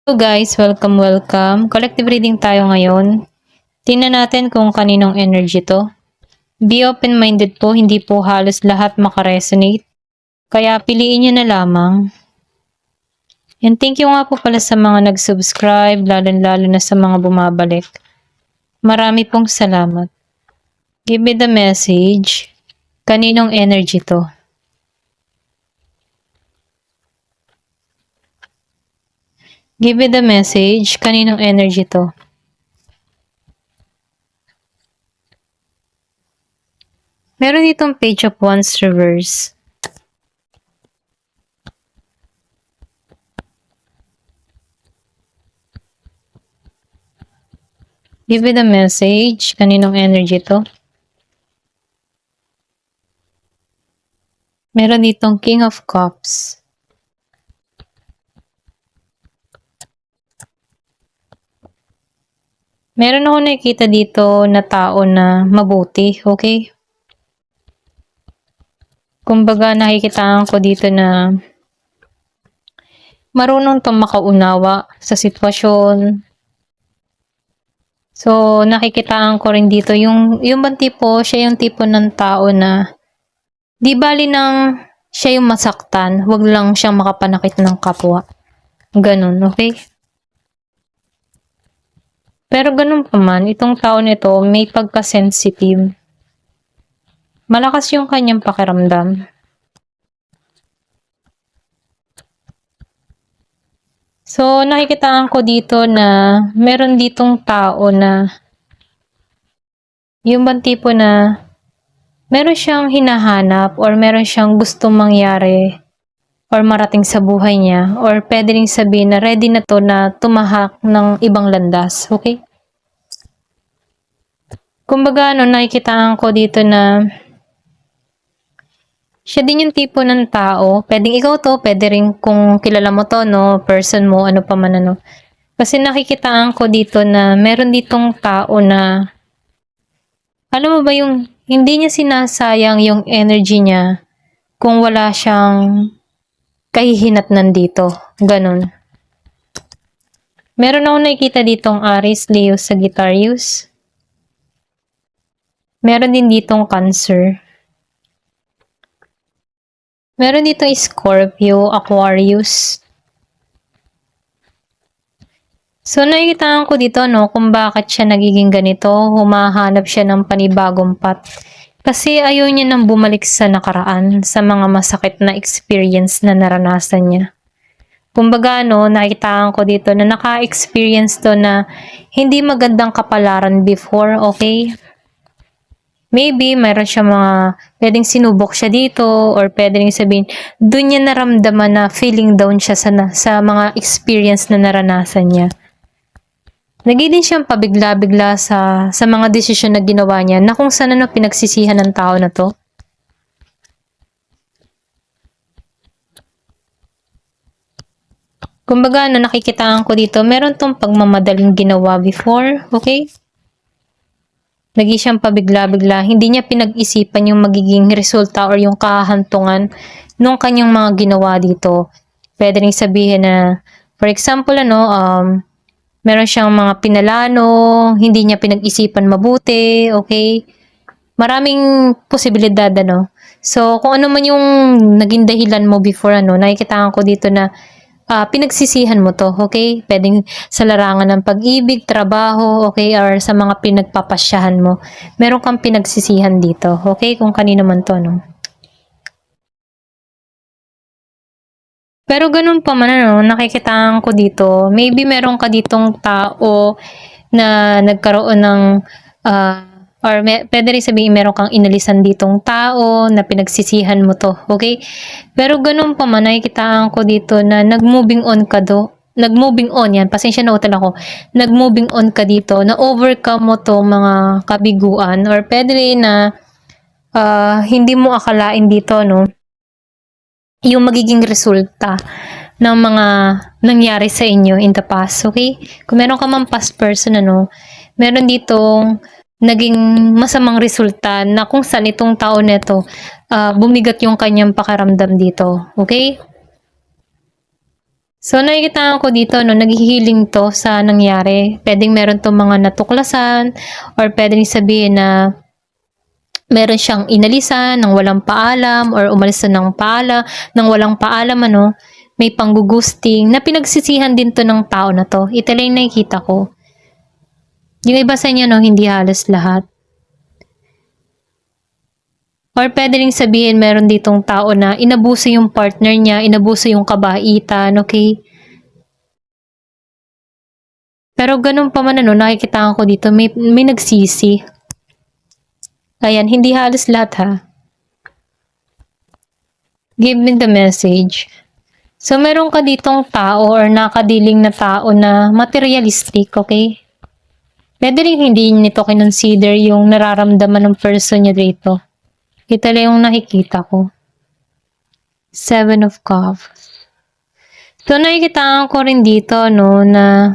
Hello guys, welcome. Collective reading tayo ngayon. Tingnan natin kung kaninong energy to. Be open-minded po, hindi po halos lahat makaresonate. Kaya piliin nyo na lamang. And thank you nga po pala sa mga nag-subscribe, lalo na sa mga bumabalik. Marami pong salamat. Give me the message. Kaninong energy to? Give me the message. Kaninong energy to? Meron ditong Page of Wands reverse. Give me the message. Kaninong energy to? Meron ditong King of Cups. Meron ako nakikita dito na tao na mabuti, okay? Kumbaga nakikitaan ko dito na marunong tong makaunawa sa sitwasyon. So, nakikitaan ko rin dito yung bang tipo, siya yung tipo ng tao na di bali nang siya yung masaktan, wag lang siyang makapanakit ng kapwa. Ganun, okay? Pero ganun pa man, itong tao nito may pagka-sensitive. Malakas yung kanyang pakiramdam. So, nakikitaan ko dito na meron ditong tao na yung bang tipo na meron siyang hinahanap or meron siyang gustong mangyari or marating sa buhay niya or pwede rin sabihin na ready na to na tumahak ng ibang landas, okay? Kumbaga, nakikitaan ko dito na siya din yung tipo ng tao, pwedeng ikaw to, pwede rin kung kilala mo to, no, person mo, ano pa man ano. Kasi nakikitaan ko dito na meron ditong tao na, alam mo ba yung, hindi niya sinasayang yung energy niya kung wala siyang kahihinatnan dito. Ganon. Meron ako nakikita ditong Aries, Leo, Sagittarius. Meron din ditong Cancer. Meron dito Scorpio, Aquarius. So, nakikitaan ko dito, no, kung bakit siya nagiging ganito. Humahanap siya ng panibagong path. Kasi ayaw niya nang bumalik sa nakaraan, sa mga masakit na experience na naranasan niya. Kumbaga, no, nakikitaan ko dito na naka-experience to na hindi magandang kapalaran before, okay? Maybe, mayroon siya mga, pwedeng sinubok siya dito, or pwedeng sabihin, doon niya naramdaman na feeling down siya sa mga experience na naranasan niya. Naging din siyang pabigla-bigla sa mga desisyon na ginawa niya, na kung saan ano pinagsisihan ng tao na to. Kumbaga, nakikitaan ko dito, meron tong pagmamadaling ginawa before, okay? Naging siyang pabigla-bigla, hindi niya pinag-isipan yung magiging resulta or yung kahantungan nung kanyang mga ginawa dito. Pwede rin sabihin na, for example, meron siyang mga pinalano, hindi niya pinag-isipan mabuti, okay? Maraming posibilidad, ano? So, kung ano man yung naging dahilan mo before, nakikitaan ko dito na pinagsisihan mo to, okay? Pwedeng sa larangan ng pag-ibig, trabaho, okay? Or sa mga pinagpapasyahan mo. Meron kang pinagsisihan dito, okay? Kung kanino man to, no? Pero ganun pa man, nakikitaan ko dito, maybe meron ka ditong tao na nagkaroon ng, pwede rin sabihin meron kang inalisan ditong tao na pinagsisihan mo to, okay? Pero ganun pa man, nakikitaan ko dito na nag-moving on ka nag-moving on yan, pasensya na utal ako, nag-moving on ka dito, na overcome mo to mga kabiguan, or pwede rin na hindi mo akalain dito, no? Yung magiging resulta ng mga nangyari sa inyo in the past, okay? Kung meron ka mang past person, meron ditong naging masamang resulta na kung saan itong tao neto bumigat yung kanyang pakiramdam dito, okay? So, nakikita ko dito, no, naghihiling to sa nangyari. Pwedeng meron to mga natuklasan or pwedeng sabihin na meron siyang inalisan ng walang paalam or umalis na ng walang paalam, ano, may panggugusting na pinagsisihan din to ng tao na to. Ito lang yung nakikita ko. Yung iba sa inyo, no, hindi halos lahat. Or pwede rin sabihin meron ditong tao na inabuso yung partner niya, inabuso yung kabaitan, okay? Pero ganun pa man, ano, nakikita ko dito, may nagsisi. Ayan, hindi halos lahat, ha? Give me the message. So, meron ka ditong tao or nakadiling na tao na materialistic, okay? Pwede rin hindi nito kinonsider yung nararamdaman ng person niya dito. Ito lang yung nakikita ko. 7 of Cups. So, nakikita ko rin dito, no, na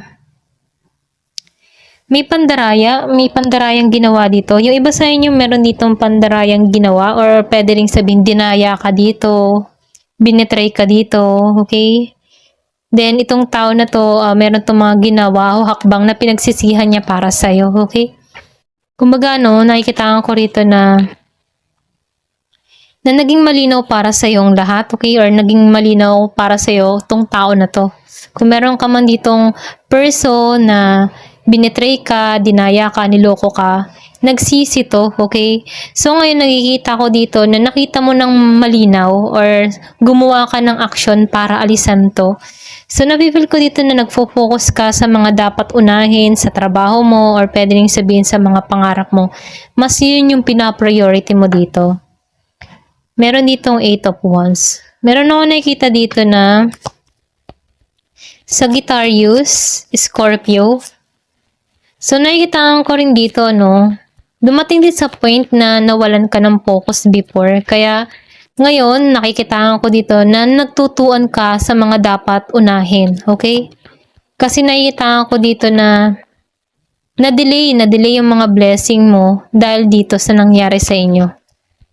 may pandarayang ginawa dito. Yung iba sa inyo meron ditong pandarayang ginawa or pwede rin sabihin dinaya ka dito, binetray ka dito, okay? Then, itong tao na to, meron itong mga ginawa o hakbang na pinagsisihan niya para sa'yo, okay? Kumbaga, no, nakikita ko rito na naging malinaw para sa yung lahat, okay? Or naging malinaw para sa iyo tong tao na to. Kung meron ka man ditong person na binetray ka, dinaya ka, niloko ka, nagsisi to, okay? So ngayon nakikita ko dito na nakita mo ng malinaw or gumawa ka ng action para alisan to. So napipil ko dito na nagfo-focus ka sa mga dapat unahin sa trabaho mo or pwede rin sabihin sa mga pangarap mo. Mas yun yung pina-priority mo dito. Meron ditong 8 of Wands. Meron ako nakikita dito na Sagittarius, Scorpio. So, nakikita ko rin dito, no? Dumating din sa point na nawalan ka ng focus before. Kaya, ngayon, nakikita ko dito na nagtutuan ka sa mga dapat unahin. Okay? Kasi nakikita ko dito na na-delay yung mga blessing mo dahil dito sa nangyari sa inyo.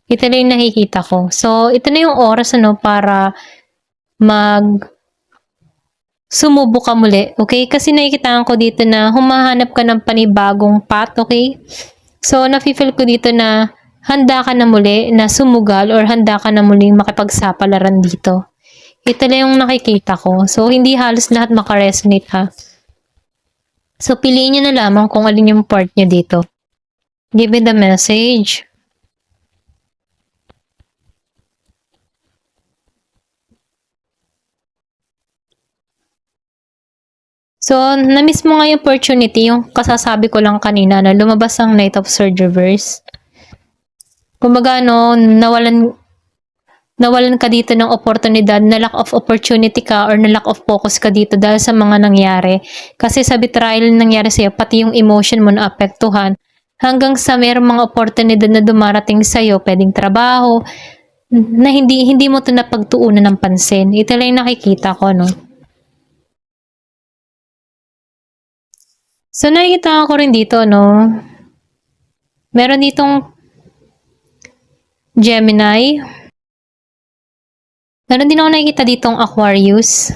Ito na yung nakikita ko. So, ito na yung oras, ano, para sumubo ka muli, okay? Kasi nakikita ko dito na humahanap ka ng panibagong path, okay? So, nafe-feel ko dito na handa ka na muli na sumugal or handa ka na muling makipagsapalaran dito. Ito na yung nakikita ko. So, hindi halos lahat makaresonate, ha? So, piliin nyo na lamang kung alin yung part nyo dito. Give me the message. So, na-miss mo nga yung opportunity, yung kasasabi ko lang kanina na lumabas ang Knight of Swords reverse. Kumbaga, no, nawalan ka dito ng oportunidad, na lack of opportunity ka or na lack of focus ka dito dahil sa mga nangyari. Kasi sa betrayal na nangyari sa'yo, pati yung emotion mo na apektuhan, hanggang sa mayroong mga oportunidad na dumarating sa'yo, pwedeng trabaho, na hindi mo ito napagtuunan ng pansin. Ito lang yung nakikita ko, no. So, nakikita ko rin dito, no, meron ditong Gemini. Meron din ako nakikita ditong Aquarius.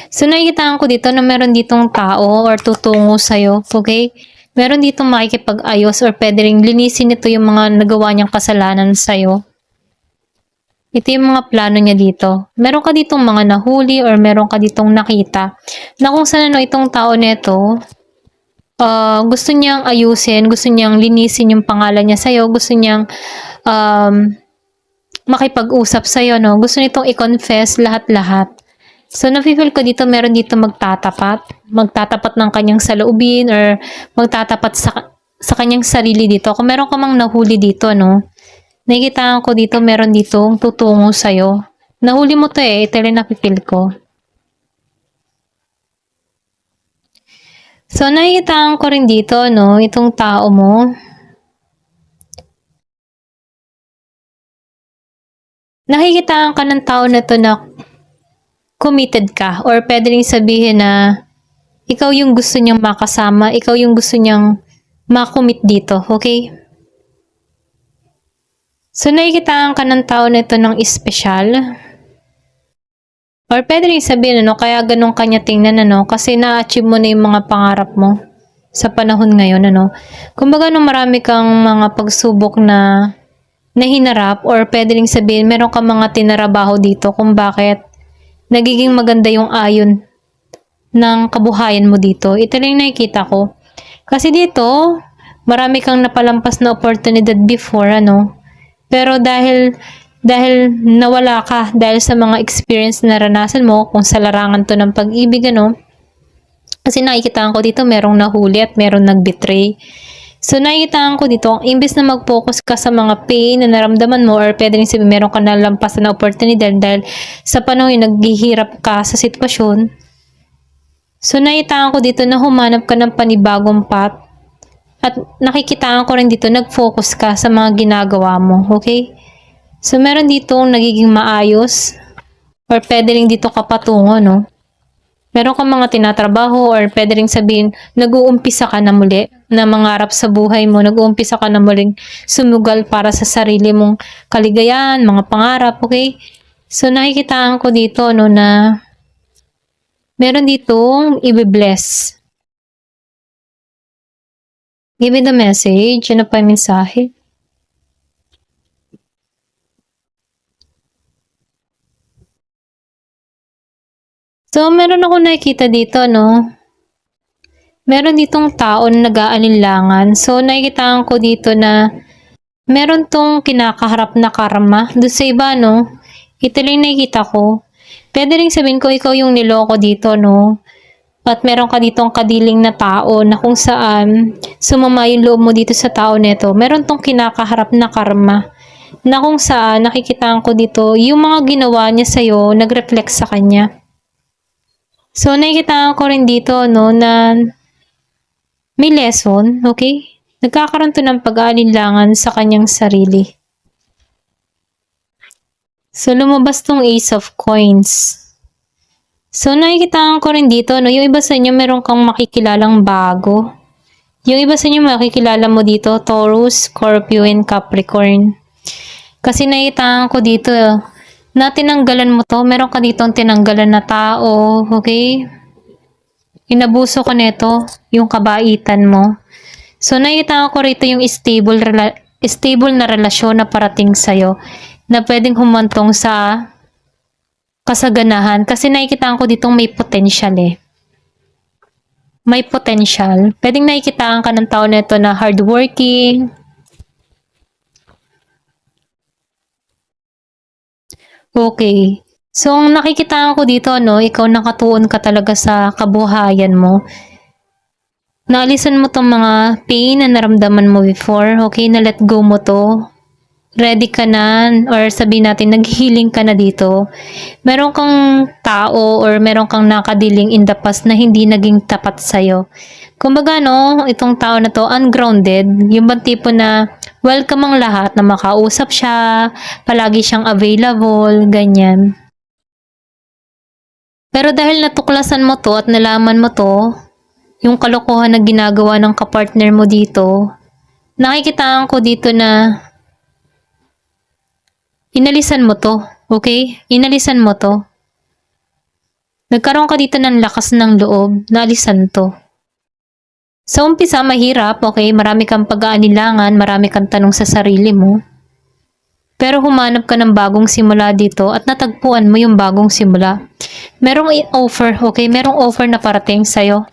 So, nakikita ko dito na meron ditong tao or tutungo sa'yo, okay? Meron ditong makikipag-ayos or pwede rin linisin nito yung mga nagawa niyang kasalanan sa'yo. Ito yung mga plano niya dito. Meron ka ditong mga nahuli or meron ka ditong nakita na kung saan, ano, itong tao nito, gusto niyang ayusin, gusto niyang linisin yung pangalan niya sa'yo, gusto niyang makipag-usap sa'yo, no? Gusto nitong i-confess lahat-lahat. So, nafe-feel ko dito, meron dito magtatapat ng kanyang saloobin or magtatapat sa kanyang sarili dito. Kung meron ka mang nahuli dito, no? Nakikita ko dito, meron ditong tutungo sa'yo. Nahuli mo to eh, ito rin nafe-feel ko. So, nakikita ko rin dito, no, itong tao mo. Nakikita ka ng tao na to na committed ka or pwede rin sabihin na ikaw yung gusto niyang makasama, ikaw yung gusto niyang makomit dito, okay? So, nakikita ka ng tao na ito ng espesyal. Or pwede rin sabihin, ano, kaya ganun kanya tingnan, ano, kasi na-achieve mo na yung mga pangarap mo sa panahon ngayon, ano. Kumbaga, no, marami kang mga pagsubok na hinarap or pwede rin sabihin, meron kang mga tinarabaho dito kung bakit nagiging maganda yung ayon ng kabuhayan mo dito. Ito lang yung nakikita ko. Kasi dito, marami kang napalampas na oportunidad before, ano. Pero dahil nawala ka dahil sa mga experience na naranasan mo kung sa larangan to ng pag-ibig, ano. Kasi nakikita ko dito merong nahuli at merong nag-betray. So nakikita ko dito, imbes na mag-focus ka sa mga pain na naramdaman mo or pwede rin sabihin meron ka nalampasan na opportunity dahil sa panahon yung naghihirap ka sa sitwasyon. So nakikita ko dito na humanap ka ng panibagong path. At nakikita ko rin dito, nag-focus ka sa mga ginagawa mo, okay? So, meron dito nagiging maayos or pwede rin dito kapatungo, no? Meron kang mga tinatrabaho or pwede rin sabihin, nag-uumpisa ka na muli na mangarap sa buhay mo, nag-uumpisa ka na muling sumugal para sa sarili mong kaligayahan, mga pangarap, okay? So, nakikita ko dito, no, na meron ditong i-bless. Give me the message. Ano pa yung mensahe? So, meron ako nakikita dito, no? Meron ditong tao na nag-aalinlangan. So, nakikita ko dito na meron tong kinakaharap na karma. Doon sa iba, no? Ito lang nakikita ko. Pwede rin sabihin ko, ikaw yung niloko dito, no? At meron ka ditong kadiling na tao na kung saan sumama yung loob mo dito sa tao neto. Meron tong kinakaharap na karma na kung saan nakikita ko dito, yung mga ginawa niya sa'yo, nag-reflect sa kanya. So, nakikita ko rin dito, no, na may lesson, okay? Nagkakaroon to ng pag-aalinlangan sa kanyang sarili. So, lumabas tong Ace of Coins. So, nakikita ko rin dito, no, yung iba sa inyo meron kang makikilalang bago. Yung iba sa inyo makikilala mo dito, Taurus, Scorpio, and Capricorn. Kasi nakikita ko dito, na tinanggalan mo to, meron ka ditong tinanggalan na tao, okay? Inabuso ko nito, yung kabaitan mo. So, nakikita ko rito yung stable na relasyon na parating sa'yo na pwedeng humantong sa kasaganahan. Kasi nakikita ko ditong may potential eh. May potential. Pwedeng nakikita ka ng tao nito na hardworking. Okay. So, ang nakikita ko dito, no, ikaw nakatuon ka talaga sa kabuhayan mo. Naalisan mo tong mga pain na naramdaman mo before, okay? Na let go mo to. Ready ka na, or sabihin natin, nag-healing ka na dito. Meron kang tao or meron kang nakadiling in the past na hindi naging tapat sa'yo. Kumbaga, no, itong tao na to, ungrounded. Yung bang tipo na welcome ang lahat na makausap siya, palagi siyang available, ganyan. Pero dahil natuklasan mo to at nalaman mo to, yung kalokohan na ginagawa ng kapartner mo dito, nakikita ko dito na inalisan mo to, okay? Inalisan mo to. Nagkaroon ka dito ng lakas ng loob, naalisan to. Sa umpisa, mahirap, okay? Marami kang pag-aanilangan, marami kang tanong sa sarili mo. Pero humanap ka ng bagong simula dito at natagpuan mo yung bagong simula. Merong offer, okay? Merong offer na parating sa'yo.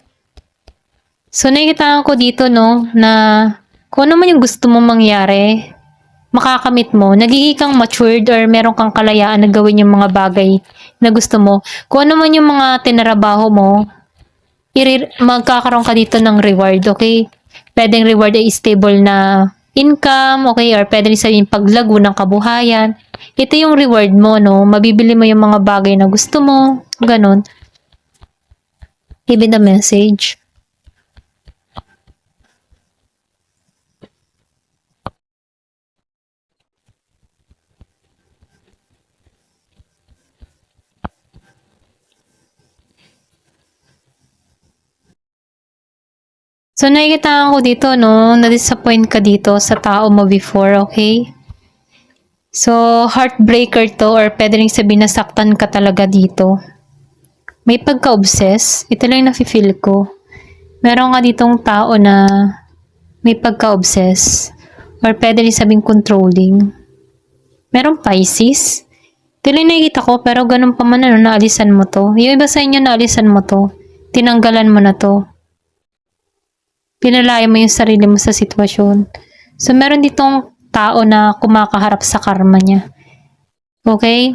So, nakikita ko dito, no, na kung ano man yung gusto mong mangyari, makakamit mo, nagiging kang matured or meron kang kalayaan na gawin yung mga bagay na gusto mo. Kung ano man yung mga tinarabaho mo, magkakaroon ka dito ng reward, okay? Pwedeng reward ay stable na income, okay? Or pwede rin sabihin paglago ng kabuhayan. Ito yung reward mo, no? Mabibili mo yung mga bagay na gusto mo, ganun. Give the message. So, nakikita ko dito, no, na-disappoint ka dito sa tao mo before, okay? So, heartbreaker to or pwede rin sabihin nasaktan ka talaga dito. May pagka-obsess. Ito lang yung nafe-feel ko. Meron nga ditong tao na may pagka-obsess or pwede rin sabihin controlling. Meron Pisces. Ito lang yung nakikita ko pero ganun pa man naalisan mo to. Yung iba sa inyo naalisan mo to. Tinanggalan mo na to. Pinalaya mo yung sarili mo sa sitwasyon. So, meron ditong tao na kumakaharap sa karma niya. Okay?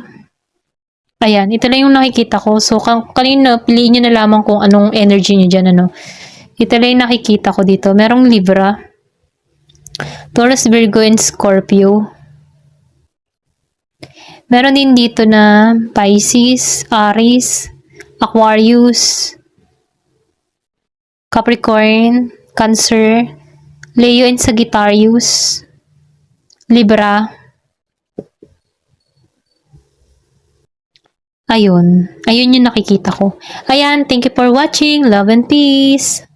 Ayan, ito lang yung nakikita ko. So, kanina, piliin nyo na lamang kung anong energy nyo dyan, ano. Ito lang yung nakikita ko dito. Merong Libra, Taurus, Virgo, and Scorpio. Meron din dito na Pisces, Aries, Aquarius, Capricorn, Cancer, Leo, and Sagittarius, Libra. Ayun yung nakikita ko. Ayan, thank you for watching. Love and peace.